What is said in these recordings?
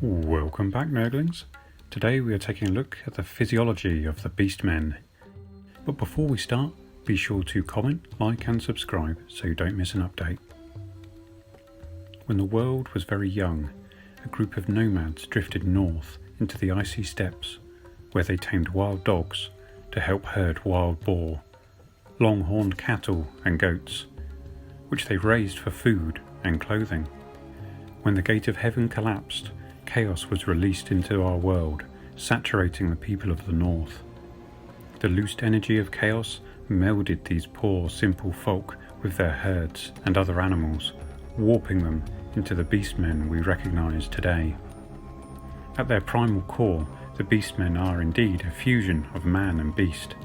Welcome back, Nerglings. Today we are taking a look at the physiology of the Beastmen. But before we start, be sure to comment, like and subscribe so you don't miss an update. When the world was very young, a group of nomads drifted north into the icy steppes, where they tamed wild dogs to help herd wild boar, long-horned cattle and goats, which they raised for food and clothing. When the gate of heaven collapsed, chaos was released into our world, saturating the people of the north. The loosed energy of chaos melded these poor, simple folk with their herds and other animals, warping them into the beastmen we recognise today. At their primal core, the beastmen are indeed a fusion of man and beast,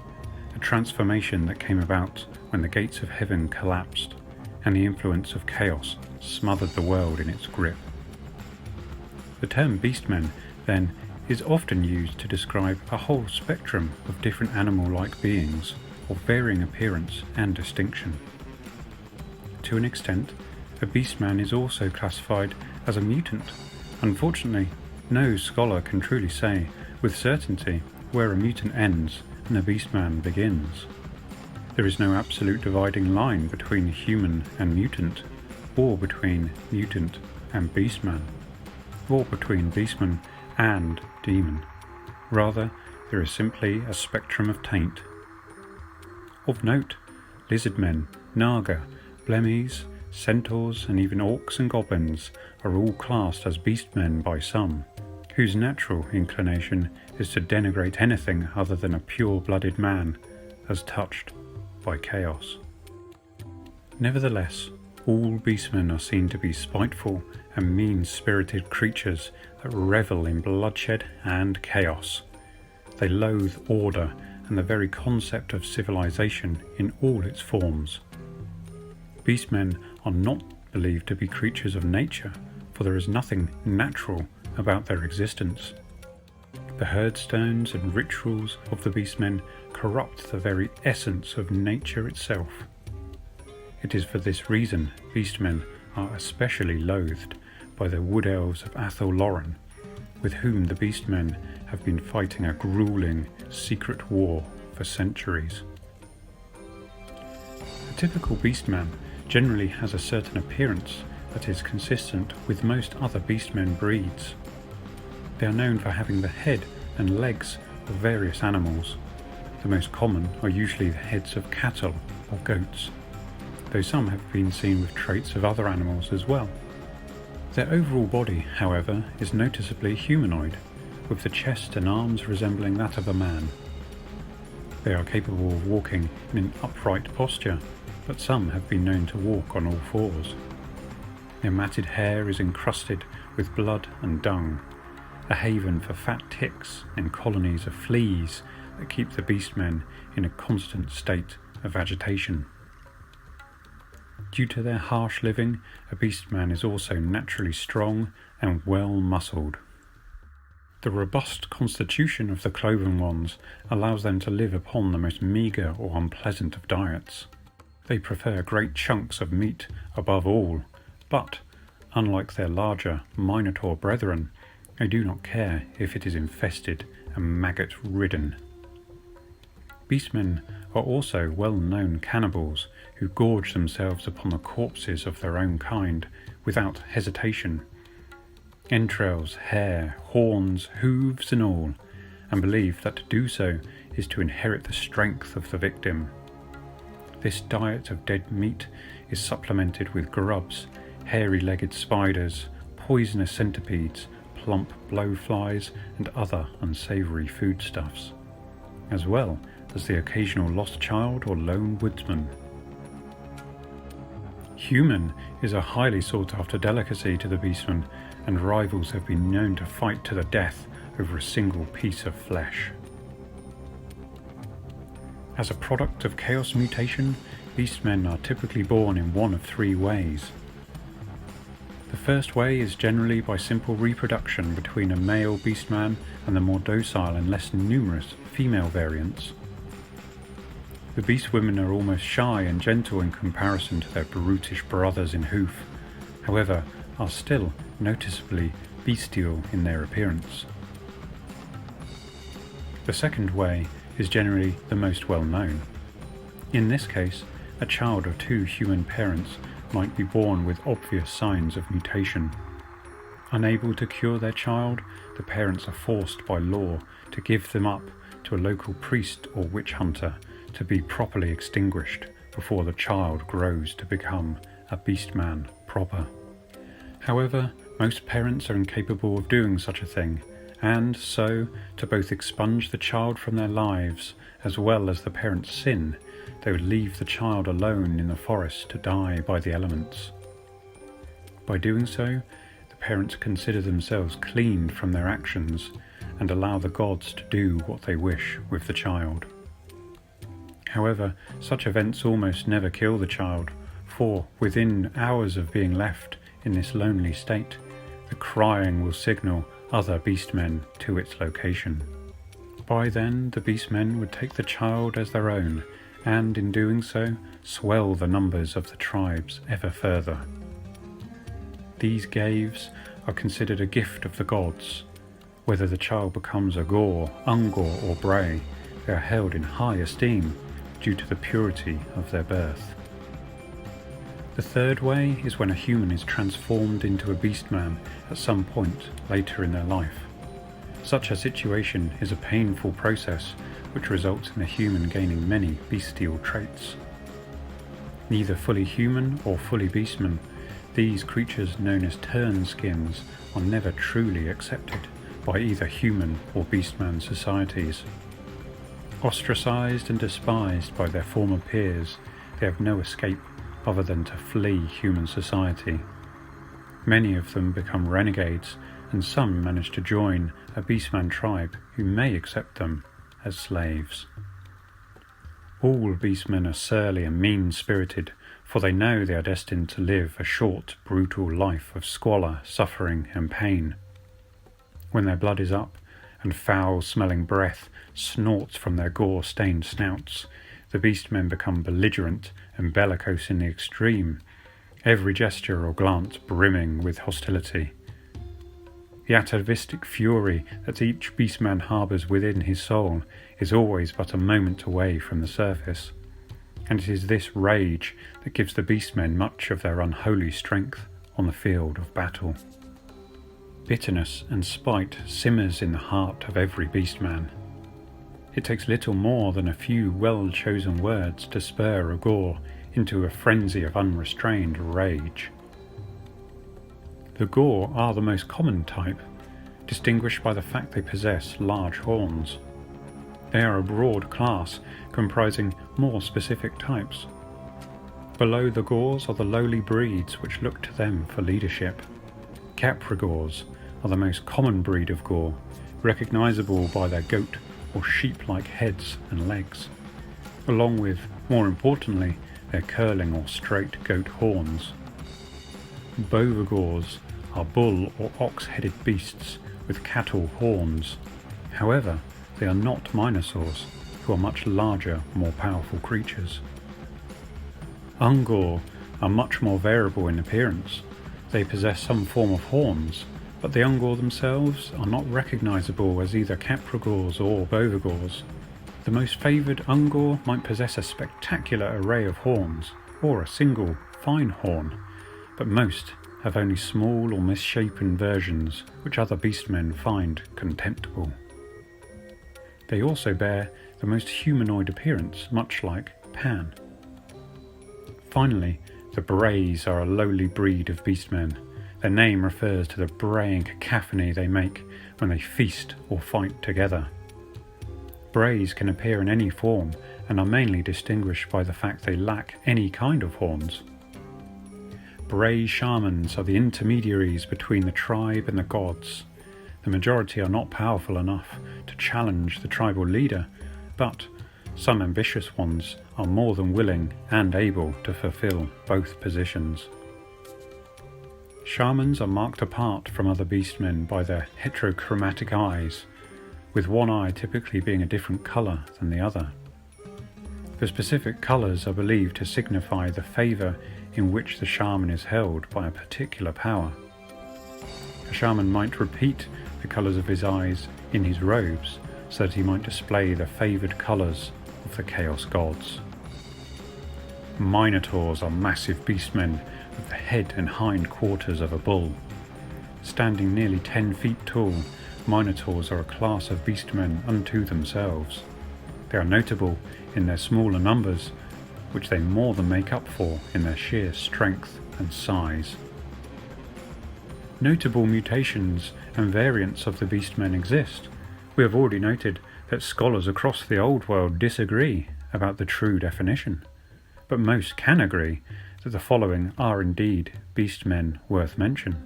a transformation that came about when the gates of heaven collapsed and the influence of chaos smothered the world in its grip. The term beastmen, then, is often used to describe a whole spectrum of different animal-like beings of varying appearance and distinction. To an extent, a beastman is also classified as a mutant. Unfortunately, no scholar can truly say with certainty where a mutant ends and a beastman begins. There is no absolute dividing line between human and mutant, or between mutant and beastman, or between beastman and demon. Rather, there is simply a spectrum of taint. Of note, lizardmen, naga, blemmies, centaurs and even orcs and goblins are all classed as beastmen by some, whose natural inclination is to denigrate anything other than a pure-blooded man as touched by chaos. Nevertheless, all beastmen are seen to be spiteful and mean-spirited creatures that revel in bloodshed and chaos. They loathe order and the very concept of civilization in all its forms. Beastmen are not believed to be creatures of nature, for there is nothing natural about their existence. The herdstones and rituals of the beastmen corrupt the very essence of nature itself. It is for this reason beastmen are especially loathed by the wood elves of Athel Loren, with whom the beastmen have been fighting a grueling secret war for centuries. A typical beastman generally has a certain appearance that is consistent with most other beastmen breeds. They are known for having the head and legs of various animals. The most common are usually the heads of cattle or goats, though some have been seen with traits of other animals as well. Their overall body, however, is noticeably humanoid, with the chest and arms resembling that of a man. They are capable of walking in an upright posture, but some have been known to walk on all fours. Their matted hair is encrusted with blood and dung, a haven for fat ticks and colonies of fleas that keep the beastmen in a constant state of agitation. Due to their harsh living, a beastman is also naturally strong and well-muscled. The robust constitution of the cloven ones allows them to live upon the most meagre or unpleasant of diets. They prefer great chunks of meat above all, but, unlike their larger minotaur brethren, they do not care if it is infested and maggot-ridden. Beastmen are also well-known cannibals who gorge themselves upon the corpses of their own kind without hesitation. Entrails, hair, horns, hooves and all, and believe that to do so is to inherit the strength of the victim. This diet of dead meat is supplemented with grubs, hairy-legged spiders, poisonous centipedes, plump blowflies and other unsavoury foodstuffs, as well as the occasional lost child or lone woodsman. Human is a highly sought-after delicacy to the beastmen, and rivals have been known to fight to the death over a single piece of flesh. As a product of chaos mutation, beastmen are typically born in one of three ways. The first way is generally by simple reproduction between a male beastman and the more docile and less numerous female variants. The beast women are almost shy and gentle in comparison to their brutish brothers in hoof, however, are still noticeably bestial in their appearance. The second way is generally the most well known. In this case, a child of two human parents might be born with obvious signs of mutation. Unable to cure their child, the parents are forced by law to give them up to a local priest or witch hunter to be properly extinguished before the child grows to become a beastman proper. However, most parents are incapable of doing such a thing, and so, to both expunge the child from their lives as well as the parent's sin, they would leave the child alone in the forest to die by the elements. By doing so, the parents consider themselves cleaned from their actions and allow the gods to do what they wish with the child. However, such events almost never kill the child, for within hours of being left in this lonely state, the crying will signal other beastmen to its location. By then, the beastmen would take the child as their own, and in doing so, swell the numbers of the tribes ever further. These gaves are considered a gift of the gods. Whether the child becomes a Gore, Ungor or Bray, they are held in high esteem due to the purity of their birth. The third way is when a human is transformed into a beastman at some point later in their life. Such a situation is a painful process which results in a human gaining many bestial traits. Neither fully human or fully beastman, these creatures known as turnskins are never truly accepted by either human or beastman societies. Ostracized and despised by their former peers, they have no escape other than to flee human society. Many of them become renegades, and some manage to join a beastman tribe who may accept them as slaves. All beastmen are surly and mean-spirited, for they know they are destined to live a short, brutal life of squalor, suffering and pain. When their blood is up, and foul-smelling breath snorts from their gore-stained snouts, the beastmen become belligerent and bellicose in the extreme, every gesture or glance brimming with hostility. The atavistic fury that each beastman harbours within his soul is always but a moment away from the surface, and it is this rage that gives the beastmen much of their unholy strength on the field of battle. Bitterness and spite simmers in the heart of every beastman. It takes little more than a few well-chosen words to spur a Gore into a frenzy of unrestrained rage. The Gore are the most common type, distinguished by the fact they possess large horns. They are a broad class comprising more specific types. Below the Gores are the lowly breeds which look to them for leadership. Caprigores are the most common breed of Gore, recognizable by their goat or sheep-like heads and legs, along with, more importantly, their curling or straight goat horns. Bovigores are bull or ox-headed beasts with cattle horns. However, they are not Minosaurs, who are much larger, more powerful creatures. Ungor are much more variable in appearance. They possess some form of horns, but the Ungor themselves are not recognizable as either Caprigores or Bovigores. The most favoured Ungor might possess a spectacular array of horns, or a single fine horn, but most have only small or misshapen versions which other beastmen find contemptible. They also bear the most humanoid appearance, much like Pan. Finally, the Brays are a lowly breed of beastmen. Their name refers to the braying cacophony they make when they feast or fight together. Brays can appear in any form and are mainly distinguished by the fact they lack any kind of horns. Bray shamans are the intermediaries between the tribe and the gods. The majority are not powerful enough to challenge the tribal leader, but some ambitious ones are more than willing and able to fulfill both positions. Shamans are marked apart from other beastmen by their heterochromatic eyes, with one eye typically being a different colour than the other. The specific colours are believed to signify the favour in which the shaman is held by a particular power. A shaman might repeat the colours of his eyes in his robes so that he might display the favoured colours of the Chaos gods. Minotaurs are massive beastmen with the head and hind quarters of a bull. Standing nearly 10 feet tall, Minotaurs are a class of beastmen unto themselves. They are notable in their smaller numbers, which they more than make up for in their sheer strength and size. Notable mutations and variants of the beastmen exist. We have already noted that scholars across the old world disagree about the true definition, but most can agree that the following are indeed beastmen worth mention.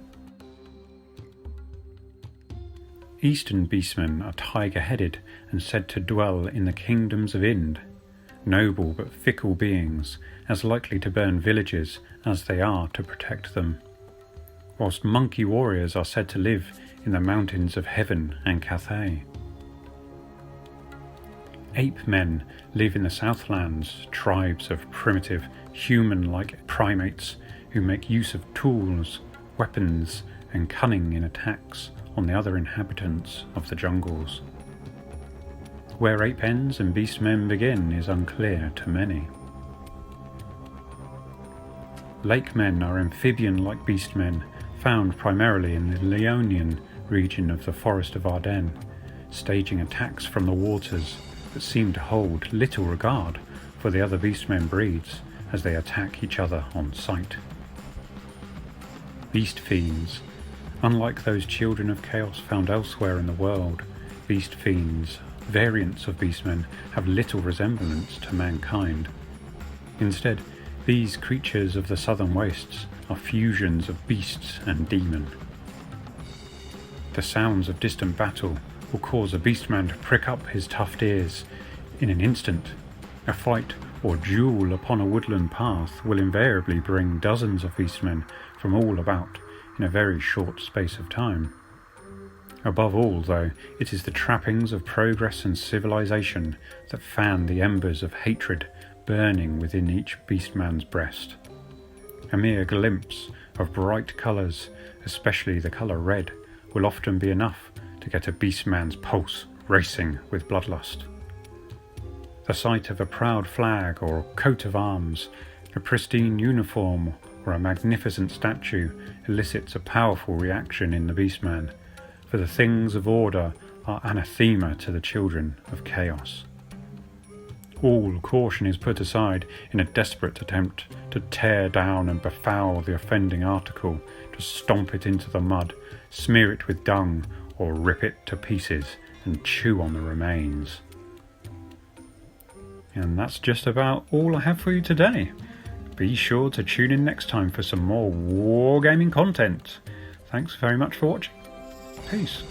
Eastern beastmen are tiger-headed and said to dwell in the kingdoms of Ind, noble but fickle beings, as likely to burn villages as they are to protect them. Whilst monkey warriors are said to live in the mountains of Heaven and Cathay. Ape men live in the Southlands, tribes of primitive, human-like primates who make use of tools, weapons, and cunning in attacks on the other inhabitants of the jungles. Where ape ends and beastmen begin is unclear to many. Lake men are amphibian-like beastmen found primarily in the Leonian region of the Forest of Ardennes, staging attacks from the waters that seem to hold little regard for the other beastmen breeds as they attack each other on sight. Beast fiends. Unlike those children of chaos found elsewhere in the world, beast fiends, variants of beastmen, have little resemblance to mankind. Instead, these creatures of the southern wastes are fusions of beasts and demon. The sounds of distant battle will cause a beastman to prick up his tufted ears in an instant. A fight or duel upon a woodland path will invariably bring dozens of beastmen from all about in a very short space of time. Above all, though, it is the trappings of progress and civilization that fan the embers of hatred burning within each beastman's breast. A mere glimpse of bright colours, especially the colour red, will often be enough to get a beastman's pulse racing with bloodlust. The sight of a proud flag or coat of arms, a pristine uniform or a magnificent statue elicits a powerful reaction in the beastman, for the things of order are anathema to the children of chaos. All caution is put aside in a desperate attempt to tear down and befoul the offending article, to stomp it into the mud, smear it with dung, or rip it to pieces and chew on the remains. And that's just about all I have for you today. Be sure to tune in next time for some more wargaming content. Thanks very much for watching. Peace.